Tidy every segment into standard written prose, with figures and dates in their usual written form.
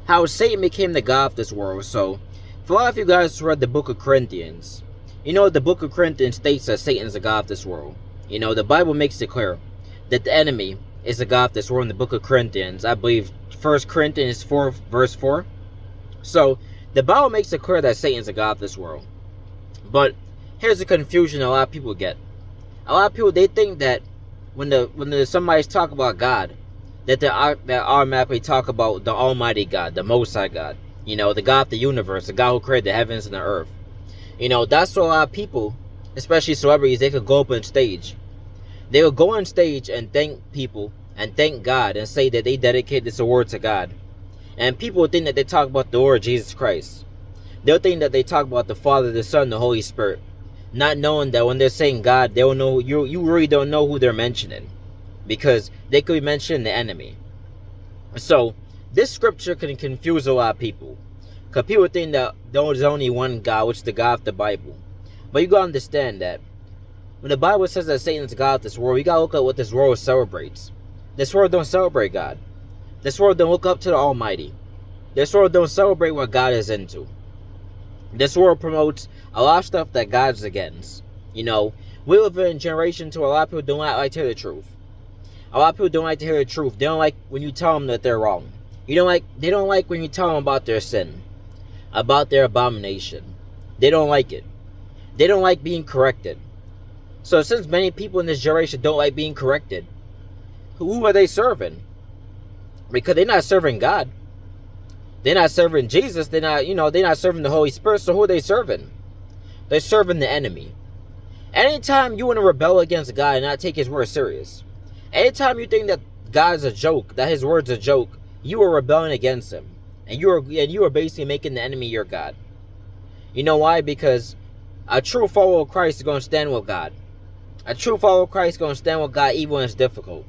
how Satan became the god of this world. So, if a lot of you guys read the book of Corinthians, you know the book of Corinthians states that Satan's the god of this world. You know, the Bible makes it clear that the enemy is the god of this world in the book of Corinthians. I believe 1 Corinthians 4, verse 4. So, the Bible makes it clear that Satan's the god of this world. But here's the confusion a lot of people get. A lot of people, they think that when somebody's talk about God, that they automatically talk about the Almighty God, the Most High God. You know, the God of the universe, the God who created the heavens and the earth. You know, that's what a lot of people, especially celebrities, they could go up on stage. They would go on stage and thank people and thank God and say that they dedicate this award to God. And people would think that they talk about the Lord Jesus Christ. They'll think that they talk about the Father, the Son, the Holy Spirit. Not knowing that when they're saying God, they don't know, you really don't know who they're mentioning. Because they could be mentioning the enemy. So, this scripture can confuse a lot of people. Because people think that there's only one God, which is the God of the Bible. But you gotta understand that when the Bible says that Satan's the God of this world, you gotta look at what this world celebrates. This world don't celebrate God. This world don't look up to the Almighty. This world don't celebrate what God is into. This world promotes a lot of stuff that God's against. You know, we live in a generation to a lot of people don't like to hear the truth. A lot of people don't like to hear the truth. They don't like when you tell them that they're wrong. They don't like when you tell them about their sin, about their abomination. They don't like it. They don't like being corrected. So since many people in this generation don't like being corrected, who are they serving? Because they're not serving God. They're not serving Jesus. They're not serving the Holy Spirit. So who are they serving? They're serving the enemy. Anytime you want to rebel against God and not take his word serious, anytime you think that God's a joke, that his word's a joke, you are rebelling against him. And you are basically making the enemy your God. You know why? Because a true follower of Christ is going to stand with God. A true follower of Christ is going to stand with God even when it's difficult.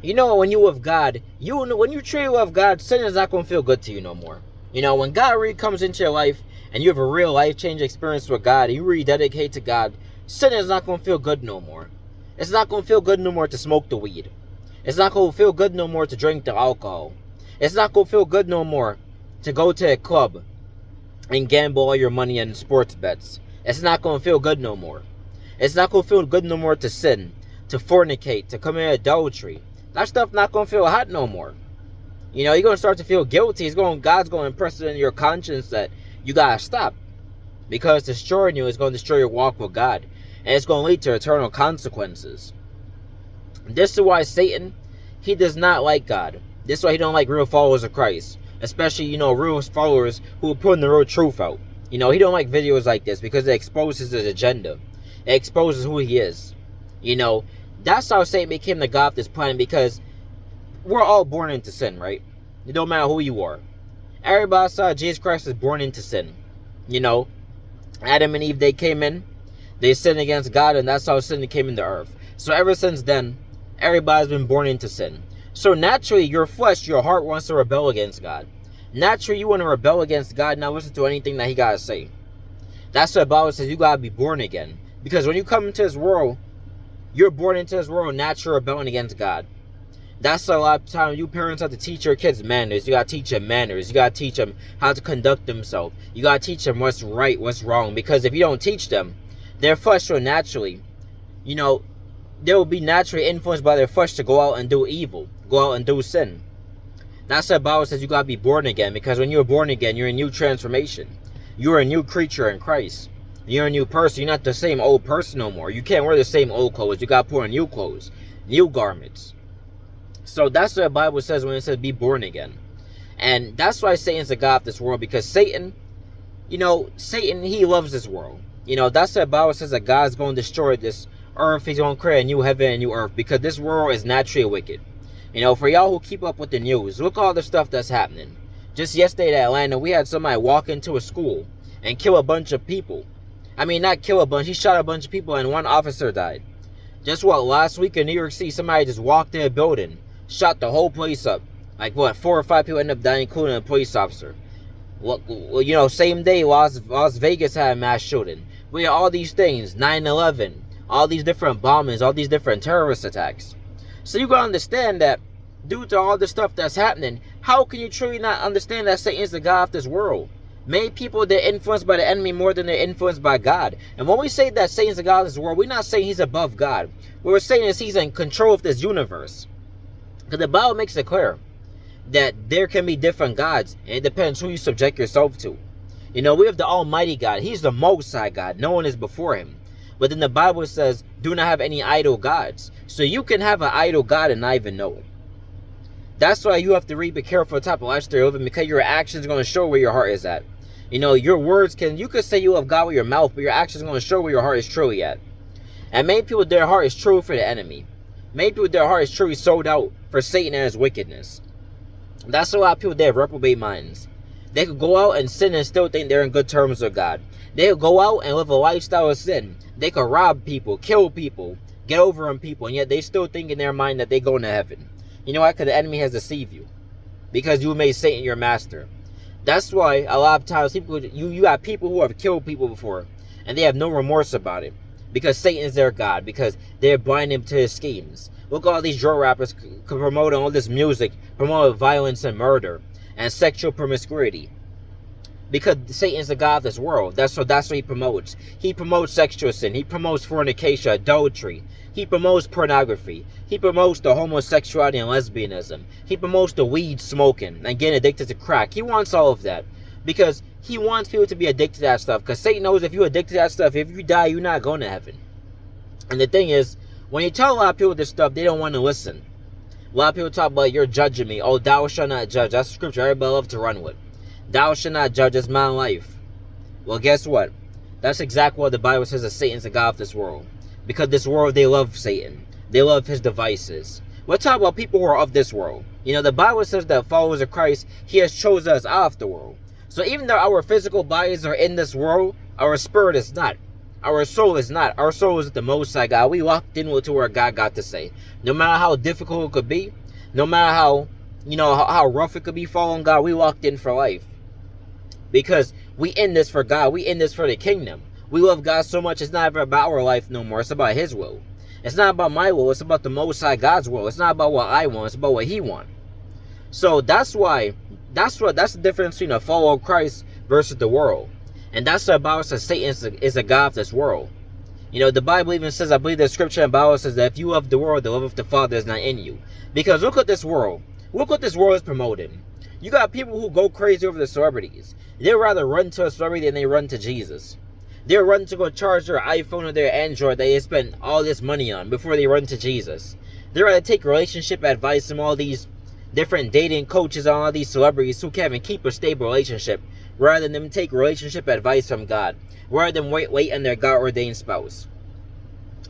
You know, when you're with God, when you truly love God, sin is not going to feel good to you no more. You know, when God really comes into your life and you have a real life-changing experience with God and you really dedicate to God, sin is not going to feel good no more. It's not going to feel good no more to smoke the weed. It's not going to feel good no more to drink the alcohol. It's not going to feel good no more to go to a club and gamble all your money on sports bets. It's not going to feel good no more. It's not going to feel good no more to sin, to fornicate, to commit adultery. That stuff not going to feel hot no more. You know, you're going to start to feel guilty. God's going to impress it in your conscience that you got to stop. Because destroying you is going to destroy your walk with God. And it's going to lead to eternal consequences. This is why Satan, he does not like God. This is why he don't like real followers of Christ. Especially, you know, real followers who are putting the real truth out. You know, he don't like videos like this because it exposes his agenda. It exposes who he is. You know, that's how Satan became the god of this planet, because we're all born into sin, right? It don't matter who you are. Everybody saw Jesus Christ is born into sin. You know, Adam and Eve, they came in, they sinned against God, and that's how sin came into earth. So ever since then, everybody's been born into sin. So naturally, your flesh, your heart wants to rebel against God. Naturally, you want to rebel against God and not listen to anything that he got to say. That's what the Bible says, you got to be born again. Because when you come into this world, you're born into this world naturally rebelling against God. That's a lot of times you parents have to teach your kids manners. You got to teach them manners. You got to teach them how to conduct themselves. You got to teach them what's right, what's wrong. Because if you don't teach them, their flesh will naturally, you know, they will be naturally influenced by their flesh to go out and do evil. Go out and do sin. That's what the Bible says, you got to be born again. Because when you're born again, you're a new transformation. You're a new creature in Christ. You're a new person. You're not the same old person no more. You can't wear the same old clothes. You got to put on new clothes. New garments. So that's what the Bible says when it says be born again. And that's why Satan's the god of this world. Because Satan, you know, Satan, he loves this world. You know, that's what the Bible says, that God's going to destroy this earth. He's going to create a new heaven and a new earth. Because this world is naturally wicked. You know, for y'all who keep up with the news, look at all the stuff that's happening. Just yesterday in Atlanta, we had somebody walk into a school and kill a bunch of people. I mean, not kill a bunch. He shot a bunch of people and one officer died. Just last week in New York City, somebody just walked in a building, shot the whole place up. Like, 4 or 5 people ended up dying, including a police officer. Well, you know, same day, Las Vegas had a mass shooting. We had all these things, 9/11, all these different bombings, all these different terrorist attacks. So you gotta understand that due to all the stuff that's happening, How can you truly not understand that Satan is the god of this world? Many people, they're influenced by the enemy more than they're influenced by God. And when we say that Satan's the god of this world, we're not saying he's above God. What we're saying is he's in control of this universe. Because the Bible makes it clear that there can be different gods, and it depends who you subject yourself to. You know, we have the Almighty God. He's the Most High God. No one is before him. But then the Bible says, do not have any idol gods. So you can have an idol god and not even know it. That's why you have to be careful the type of lifestyle you're living, because your actions are going to show where your heart is at. You know, your words you could say you love God with your mouth, but your actions are going to show where your heart is truly at. And many people, their heart is true for the enemy. Many people, their heart is truly sold out for Satan and his wickedness. That's a lot of people, they have reprobate minds. They could go out and sin and still think they're in good terms with God. They could go out and live a lifestyle of sin. They could rob people, kill people, get over on people, and yet they still think in their mind that they're going to heaven. You know why? Because the enemy has deceived you. Because you made Satan your master. That's why a lot of times you got people who have killed people before, and they have no remorse about it. Because Satan is their God. Because they're blinded to his schemes. Look at all these drill rappers promoting all this music, promoting violence and murder and sexual promiscuity. Because Satan is the god of this world. That's what he promotes. He promotes sexual sin. He promotes fornication, adultery. He promotes pornography. He promotes the homosexuality and lesbianism. He promotes the weed smoking and getting addicted to crack. He wants all of that. Because he wants people to be addicted to that stuff. Because Satan knows if you're addicted to that stuff, if you die, you're not going to heaven. And the thing is, when you tell a lot of people this stuff, they don't want to listen. A lot of people talk about, you're judging me. Oh, thou shalt not judge. That's scripture everybody loves to run with. Thou shalt not judge as my life. Well, guess what? That's exactly what the Bible says, that Satan's the god of this world. Because this world, they love Satan. They love his devices. We're talking about people who are of this world. You know, the Bible says that followers of Christ, he has chosen us out of the world. So even though our physical bodies are in this world, our spirit is not. Our soul is not. Our soul is the Most High God. We locked in to where God got to say. No matter how difficult it could be, no matter how, you know, how rough it could be following God, we locked in for life. Because we in this for God. We in this for the kingdom. We love God so much, it's not ever about our life no more. It's about his will. It's not about my will. It's about the Most High God's will. It's not about what I want. It's about what he wants. So that's the difference between a follower of Christ versus the world. And that's what the Bible says Satan is a god of this world. You know, the Bible even says, I believe the scripture in the Bible says that if you love the world, the love of the Father is not in you. Because look at this world. Look what this world is promoting. You got people who go crazy over the celebrities. They'd rather run to a celebrity than they run to Jesus. They're running to go charge their iPhone or their Android that they spent all this money on before they run to Jesus. They'd rather take relationship advice from all these different dating coaches and all these celebrities who can't even keep a stable relationship, rather than them take relationship advice from God, rather than wait on their God-ordained spouse.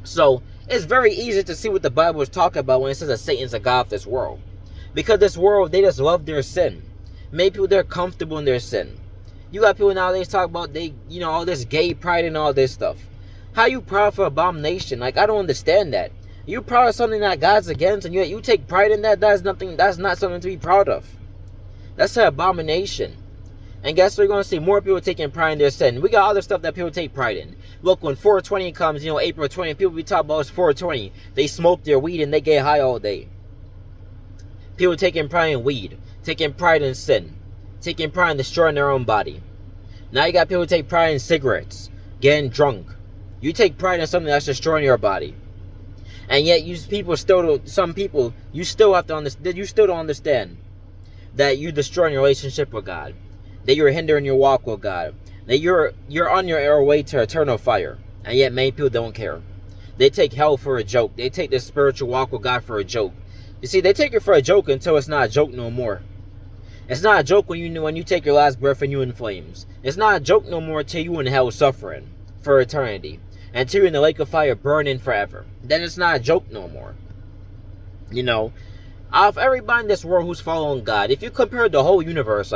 So it's very easy to see what the Bible is talking about when it says that Satan's a god of this world. Because this world, they just love their sin. Many people, they're comfortable in their sin. You got people nowadays talk about all this gay pride and all this stuff. How you proud for abomination? Like, I don't understand that. You proud of something that God's against, and yet you take pride in that? That's not something to be proud of. That's an abomination. And guess what? You're going to see more people taking pride in their sin. We got other stuff that people take pride in. Look, when 420 comes, April 20, people be talking about it's 420. They smoke their weed and they get high all day. People taking pride in weed, taking pride in sin, taking pride in destroying their own body. Now you got people who take pride in cigarettes, getting drunk. You take pride in something that's destroying your body. And yet you still have to understand, you still don't understand that you're destroying your relationship with God. That you're hindering your walk with God. That you're on your way to eternal fire. And yet many people don't care. They take hell for a joke. They take the spiritual walk with God for a joke. You see, they take it for a joke until it's not a joke no more. It's not a joke when you take your last breath and you in flames. It's not a joke no more until you in hell suffering for eternity. Until you're in the lake of fire burning forever. Then it's not a joke no more. Out of everybody in this world who's following God, if you compare the whole universe,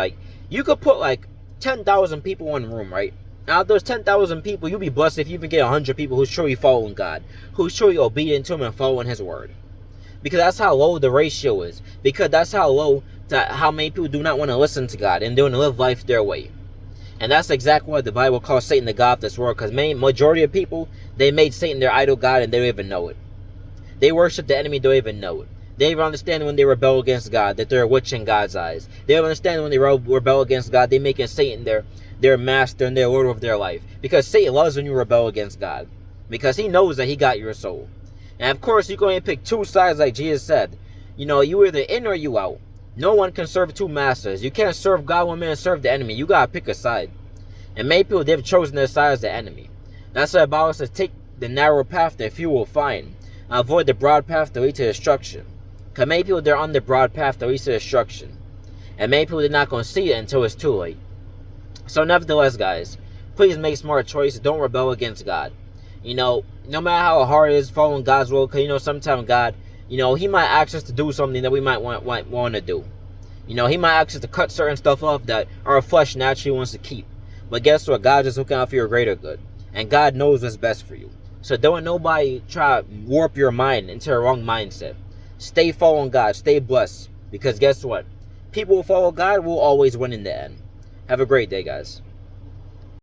you could put 10,000 people in a room, right? Out of those 10,000 people, you'll be blessed if you even get 100 people who's truly following God, who's truly obedient to him and following his word. Because that's how low the ratio is. Because that's how many people do not want to listen to God and they want to live life their way. And that's exactly why the Bible calls Satan the god of this world. Because majority of people, they made Satan their idol god and they don't even know it. They worship the enemy, don't even know it. They understand when they rebel against God that they're a witch in God's eyes. They understand when they rebel against God, they making Satan their master and their lord of their life. Because Satan loves when you rebel against God, because he knows that he got your soul. And of course, you're going to pick two sides, like Jesus said. You know, you either in or you out. No one can serve two masters. You can't serve God one minute and serve the enemy. You got to pick a side. And many people, they've chosen their side as the enemy. That's why the Bible says, take the narrow path that few will find. Avoid the broad path that leads to destruction. Because many people, they're on the broad path that leads to destruction. And many people, they're not going to see it until it's too late. So nevertheless, guys, please make smart choices. Don't rebel against God. You know, no matter how hard it is following God's will, because, you know, sometimes God, you know, he might ask us to do something that we might want to do. You know, he might ask us to cut certain stuff off that our flesh naturally wants to keep. But guess what? God's just looking out for your greater good. And God knows what's best for you. So don't let nobody try to warp your mind into a wrong mindset. Stay following God. Stay blessed. Because guess what? People who follow God will always win in the end. Have a great day, guys.